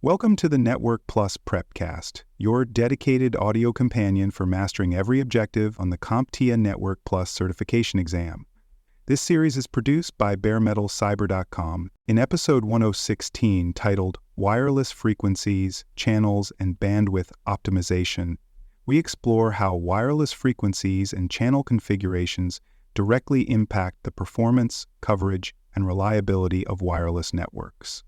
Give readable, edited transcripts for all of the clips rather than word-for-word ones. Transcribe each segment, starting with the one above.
Welcome to the Network Plus Prepcast, your dedicated audio companion for mastering every objective on the CompTIA Network Plus certification exam. This series is produced by baremetalcyber.com in episode 1016 titled Wireless Frequencies, Channels, and Bandwidth Optimization. We explore how wireless frequencies and channel configurations directly impact the performance, coverage, and reliability of wireless networks.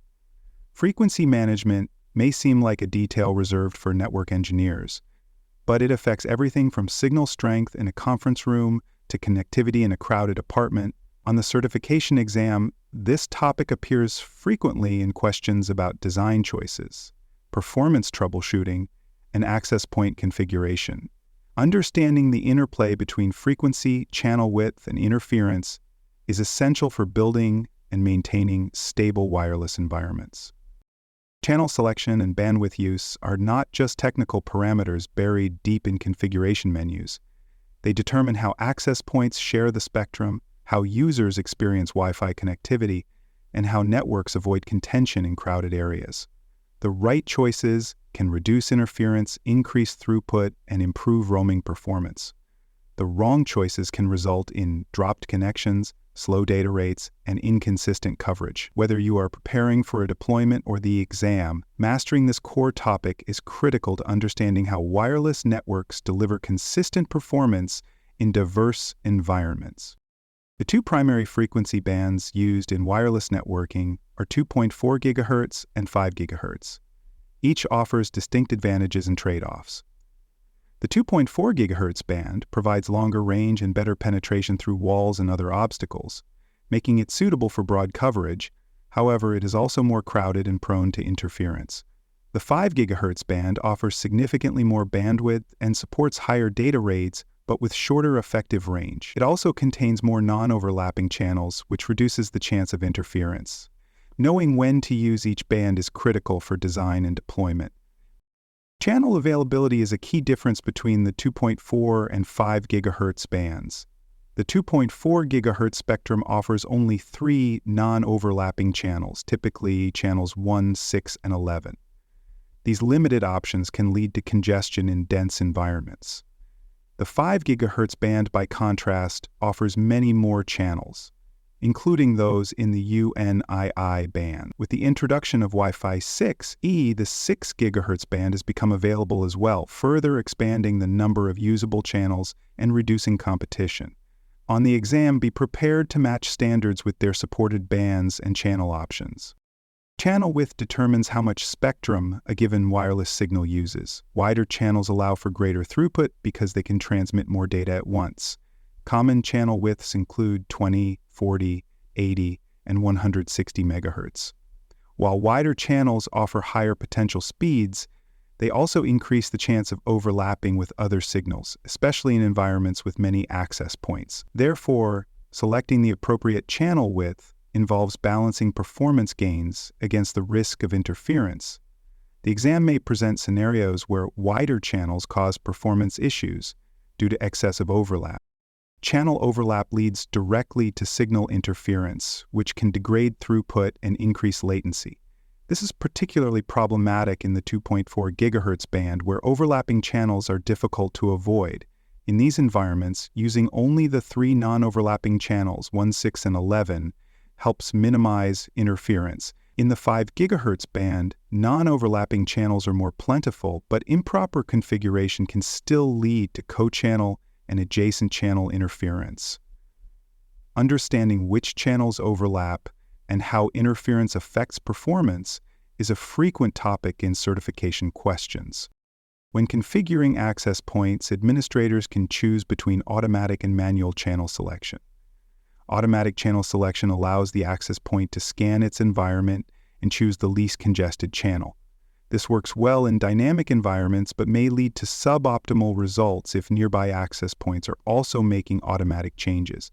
Frequency management may seem like a detail reserved for network engineers, but it affects everything from signal strength in a conference room to connectivity in a crowded apartment. On the certification exam, this topic appears frequently in questions about design choices, performance troubleshooting, and access point configuration. Understanding the interplay between frequency, channel width, and interference is essential for building and maintaining stable wireless environments. Channel selection and bandwidth use are not just technical parameters buried deep in configuration menus. They determine how access points share the spectrum, how users experience Wi-Fi connectivity, and how networks avoid contention in crowded areas. The right choices can reduce interference, increase throughput, and improve roaming performance. The wrong choices can result in dropped connections, slow data rates, and inconsistent coverage. Whether you are preparing for a deployment or the exam, mastering this core topic is critical to understanding how wireless networks deliver consistent performance in diverse environments. The two primary frequency bands used in wireless networking are 2.4 GHz and 5 GHz. Each offers distinct advantages and trade-offs. The 2.4 GHz band provides longer range and better penetration through walls and other obstacles, making it suitable for broad coverage. However, it is also more crowded and prone to interference. The 5 GHz band offers significantly more bandwidth and supports higher data rates, but with shorter effective range. It also contains more non-overlapping channels, which reduces the chance of interference. Knowing when to use each band is critical for design and deployment. Channel availability is a key difference between the 2.4 and 5 GHz bands. The 2.4 GHz spectrum offers only 3 non-overlapping channels, typically channels 1, 6, and 11. These limited options can lead to congestion in dense environments. The 5 GHz band, by contrast, offers many more channels, including those in the UNII band. With the introduction of Wi-Fi 6E, the 6 GHz band has become available as well, further expanding the number of usable channels and reducing competition. On the exam, be prepared to match standards with their supported bands and channel options. Channel width determines how much spectrum a given wireless signal uses. Wider channels allow for greater throughput because they can transmit more data at once. Common channel widths include 20, 40, 80, and 160 MHz. While wider channels offer higher potential speeds, they also increase the chance of overlapping with other signals, especially in environments with many access points. Therefore, selecting the appropriate channel width involves balancing performance gains against the risk of interference. The exam may present scenarios where wider channels cause performance issues due to excessive overlap. Channel overlap leads directly to signal interference, which can degrade throughput and increase latency. This is particularly problematic in the 2.4 GHz band, where overlapping channels are difficult to avoid. In these environments, using only the 3 non-overlapping channels, 1, 6, and 11, helps minimize interference. In the 5 GHz band, non-overlapping channels are more plentiful, but improper configuration can still lead to co-channel and adjacent channel interference. Understanding which channels overlap and how interference affects performance is a frequent topic in certification questions. When configuring access points, administrators can choose between automatic and manual channel selection. Automatic channel selection allows the access point to scan its environment and choose the least congested channel. This works well in dynamic environments, but may lead to suboptimal results if nearby access points are also making automatic changes.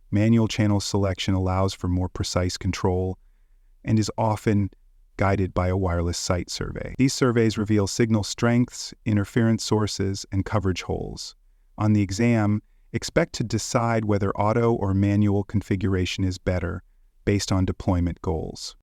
Manual channel selection allows for more precise control and is often guided by a wireless site survey. These surveys reveal signal strengths, interference sources, and coverage holes. On the exam, expect to decide whether auto or manual configuration is better based on deployment goals.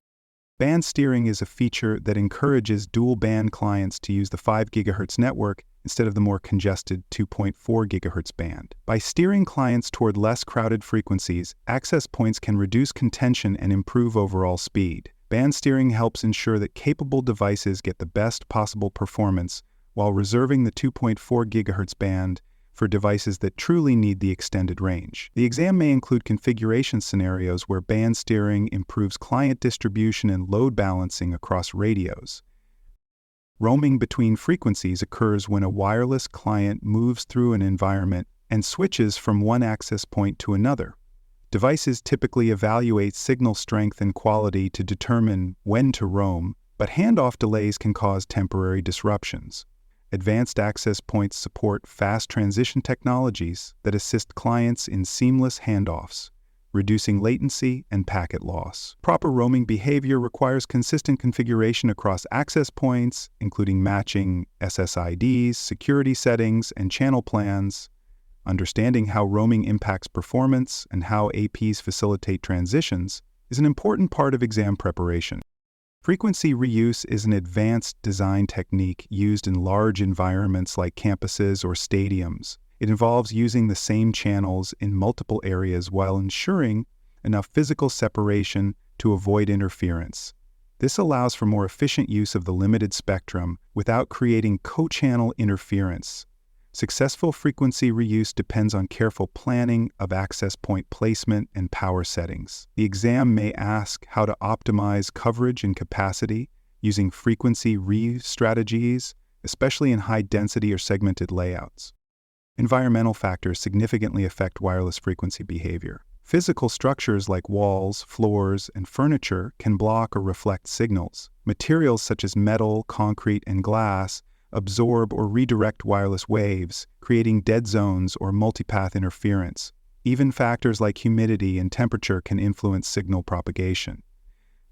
Band steering is a feature that encourages dual-band clients to use the 5 GHz network instead of the more congested 2.4 GHz band. By steering clients toward less crowded frequencies, access points can reduce contention and improve overall speed. Band steering helps ensure that capable devices get the best possible performance while reserving the 2.4 GHz band for devices that truly need the extended range. The exam may include configuration scenarios where band steering improves client distribution and load balancing across radios. Roaming between frequencies occurs when a wireless client moves through an environment and switches from one access point to another. Devices typically evaluate signal strength and quality to determine when to roam, but handoff delays can cause temporary disruptions. Advanced access points support fast transition technologies that assist clients in seamless handoffs, reducing latency and packet loss. Proper roaming behavior requires consistent configuration across access points, including matching SSIDs, security settings, and channel plans. Understanding how roaming impacts performance and how APs facilitate transitions is an important part of exam preparation. Frequency reuse is an advanced design technique used in large environments like campuses or stadiums. It involves using the same channels in multiple areas while ensuring enough physical separation to avoid interference. This allows for more efficient use of the limited spectrum without creating co-channel interference. Successful frequency reuse depends on careful planning of access point placement and power settings. The exam may ask how to optimize coverage and capacity using frequency reuse strategies, especially in high-density or segmented layouts. Environmental factors significantly affect wireless frequency behavior. Physical structures like walls, floors, and furniture can block or reflect signals. Materials such as metal, concrete, and glass absorb or redirect wireless waves, creating dead zones or multipath interference. Even factors like humidity and temperature can influence signal propagation.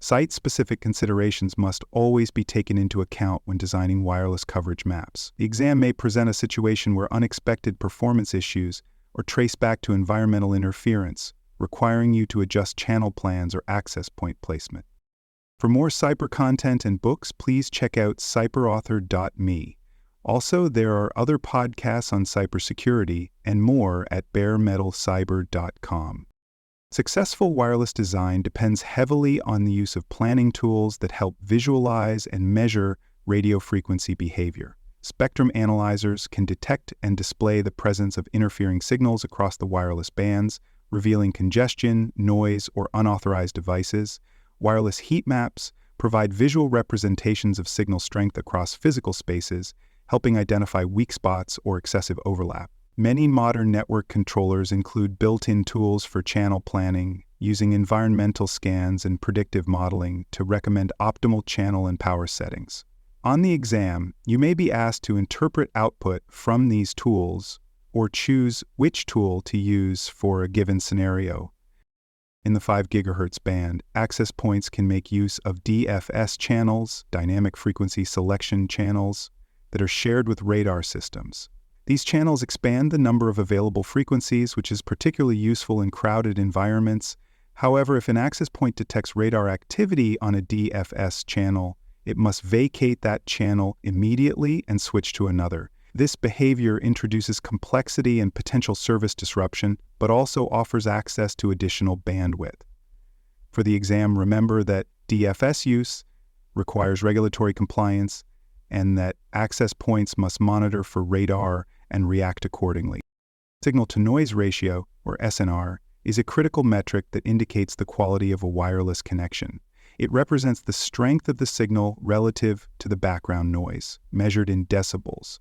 Site-specific considerations must always be taken into account when designing wireless coverage maps. The exam may present a situation where unexpected performance issues are traced back to environmental interference, requiring you to adjust channel plans or access point placement. For more cyber content and books, please check out cyberauthor.me. Also, there are other podcasts on cybersecurity and more at baremetalcyber.com. Successful wireless design depends heavily on the use of planning tools that help visualize and measure radio frequency behavior. Spectrum analyzers can detect and display the presence of interfering signals across the wireless bands, revealing congestion, noise, or unauthorized devices. Wireless heat maps provide visual representations of signal strength across physical spaces, helping identify weak spots or excessive overlap. Many modern network controllers include built-in tools for channel planning, using environmental scans and predictive modeling to recommend optimal channel and power settings. On the exam, you may be asked to interpret output from these tools or choose which tool to use for a given scenario. In the 5 GHz band, access points can make use of DFS channels, dynamic frequency selection channels, that are shared with radar systems. These channels expand the number of available frequencies, which is particularly useful in crowded environments. However, if an access point detects radar activity on a DFS channel, it must vacate that channel immediately and switch to another. This behavior introduces complexity and potential service disruption, but also offers access to additional bandwidth. For the exam, remember that DFS use requires regulatory compliance and that access points must monitor for radar and react accordingly. Signal-to-noise ratio, or SNR, is a critical metric that indicates the quality of a wireless connection. It represents the strength of the signal relative to the background noise, measured in decibels.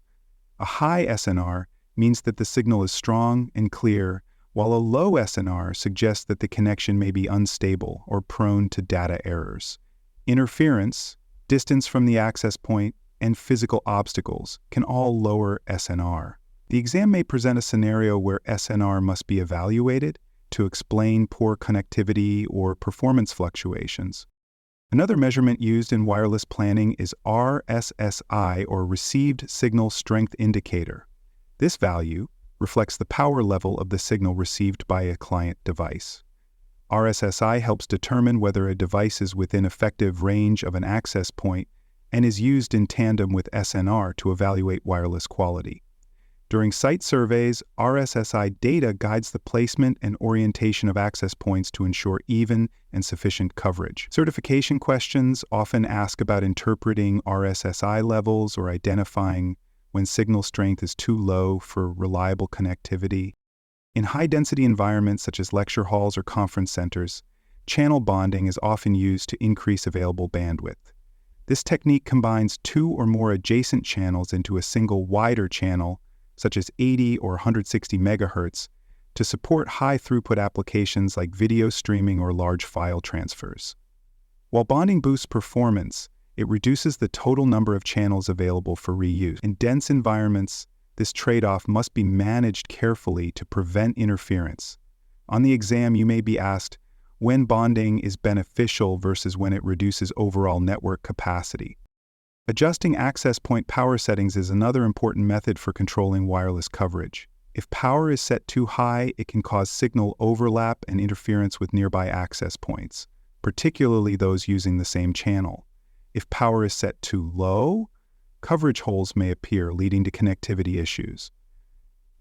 A high SNR means that the signal is strong and clear, while a low SNR suggests that the connection may be unstable or prone to data errors. Interference, distance from the access point, and physical obstacles can all lower SNR. The exam may present a scenario where SNR must be evaluated to explain poor connectivity or performance fluctuations. Another measurement used in wireless planning is RSSI, or Received Signal Strength Indicator. This value reflects the power level of the signal received by a client device. RSSI helps determine whether a device is within effective range of an access point and is used in tandem with SNR to evaluate wireless quality. During site surveys, RSSI data guides the placement and orientation of access points to ensure even and sufficient coverage. Certification questions often ask about interpreting RSSI levels or identifying when signal strength is too low for reliable connectivity. In high-density environments such as lecture halls or conference centers, channel bonding is often used to increase available bandwidth. This technique combines two or more adjacent channels into a single wider channel, such as 80 or 160 megahertz, to support high-throughput applications like video streaming or large file transfers. While bonding boosts performance, it reduces the total number of channels available for reuse. In dense environments, this trade-off must be managed carefully to prevent interference. On the exam, you may be asked when bonding is beneficial versus when it reduces overall network capacity. Adjusting access point power settings is another important method for controlling wireless coverage. If power is set too high, it can cause signal overlap and interference with nearby access points, particularly those using the same channel. If power is set too low, coverage holes may appear, leading to connectivity issues.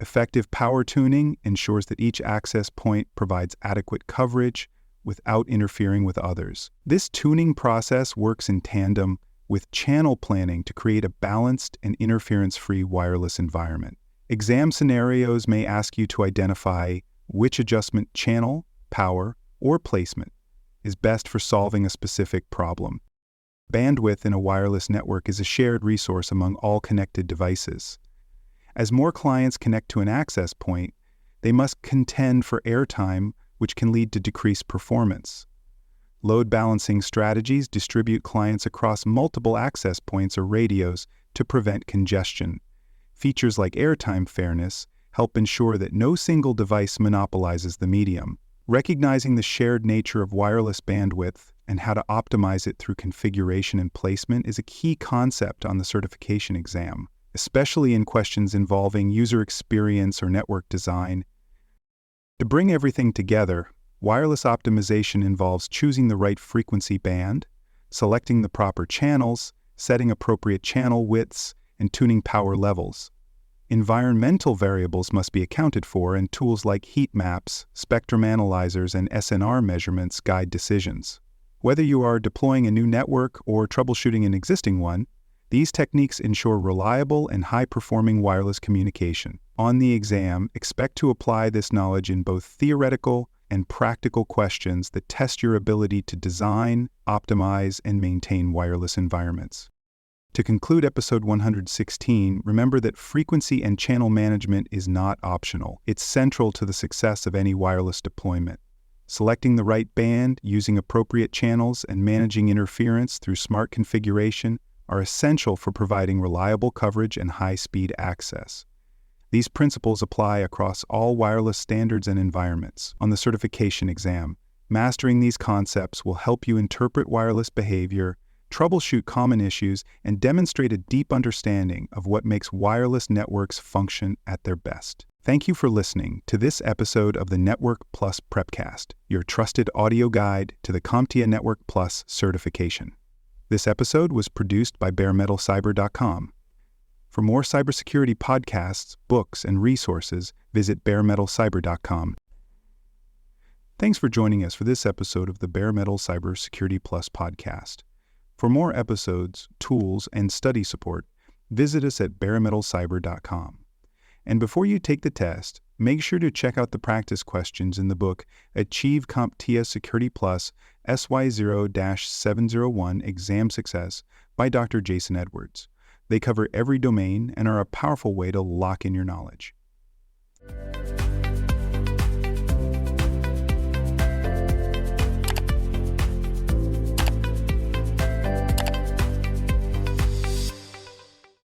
Effective power tuning ensures that each access point provides adequate coverage without interfering with others. This tuning process works in tandem with channel planning to create a balanced and interference-free wireless environment. Exam scenarios may ask you to identify which adjustment channel, power, or placement is best for solving a specific problem. Bandwidth in a wireless network is a shared resource among all connected devices. As more clients connect to an access point, they must contend for airtime, which can lead to decreased performance. Load balancing strategies distribute clients across multiple access points or radios to prevent congestion. Features like airtime fairness help ensure that no single device monopolizes the medium. Recognizing the shared nature of wireless bandwidth and how to optimize it through configuration and placement is a key concept on the certification exam, especially in questions involving user experience or network design. To bring everything together, wireless optimization involves choosing the right frequency band, selecting the proper channels, setting appropriate channel widths, and tuning power levels. Environmental variables must be accounted for, and tools like heat maps, spectrum analyzers, and SNR measurements guide decisions. Whether you are deploying a new network or troubleshooting an existing one, these techniques ensure reliable and high-performing wireless communication. On the exam, expect to apply this knowledge in both theoretical and practical questions that test your ability to design, optimize, and maintain wireless environments. To conclude episode 116, remember that frequency and channel management is not optional. It's central to the success of any wireless deployment. Selecting the right band, using appropriate channels, and managing interference through smart configuration are essential for providing reliable coverage and high-speed access. These principles apply across all wireless standards and environments. On the certification exam, mastering these concepts will help you interpret wireless behavior, troubleshoot common issues, and demonstrate a deep understanding of what makes wireless networks function at their best. Thank you for listening to this episode of the Network Plus Prepcast, your trusted audio guide to the CompTIA Network Plus certification. This episode was produced by baremetalcyber.com. For more cybersecurity podcasts, books, and resources, visit baremetalcyber.com. Thanks for joining us for this episode of the Bare Metal Cybersecurity Plus podcast. For more episodes, tools, and study support, visit us at baremetalcyber.com. And before you take the test, make sure to check out the practice questions in the book Achieve CompTIA Security Plus SY0-701 Exam Success by Dr. Jason Edwards. They cover every domain and are a powerful way to lock in your knowledge.